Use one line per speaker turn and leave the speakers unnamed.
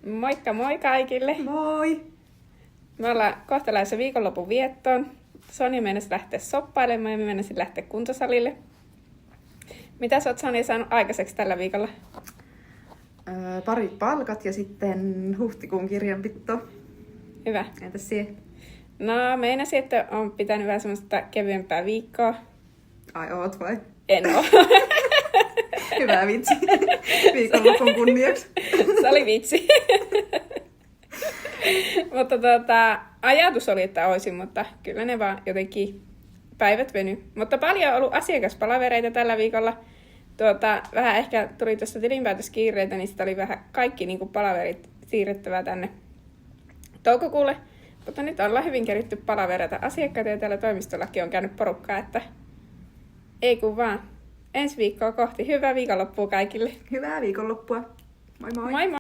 Moikka moi kaikille!
Moi!
Me ollaan kohtalaisen viikonlopun viettoon. Sonja meinasi lähteä soppailemaan ja me meinasin lähteä kuntosalille. Mitä sä oot, Sonja, saanut aikaiseksi tällä viikolla?
Parit palkat ja sitten huhtikuun kirjanpito.
Hyvä.
Entäs siihen?
No, meinasin, että on pitänyt vähän semmoista kevyempää viikkoa.
Ai oot vai?
En oo.
Hyvä vitsi. Viikonlopun kunniaksi.
Se oli vitsi. Mutta ajatus oli, että olisin, mutta kyllä ne vaan jotenkin päivät veny. Mutta paljon on ollut asiakaspalavereita tällä viikolla. Vähän ehkä tuli tuosta tilinpäätöskiireitä, niin sitä oli vähän kaikki niin kuin palaverit siirrettävää tänne toukokuulle. Mutta nyt ollaan hyvin keritty palaverata asiakkaita ja täällä toimistollakin on käynyt porukkaa, että ei kun vaan ensi viikkoa kohti. Hyvää viikonloppua kaikille.
Hyvää viikonloppua. Moi moi!
Moi moi!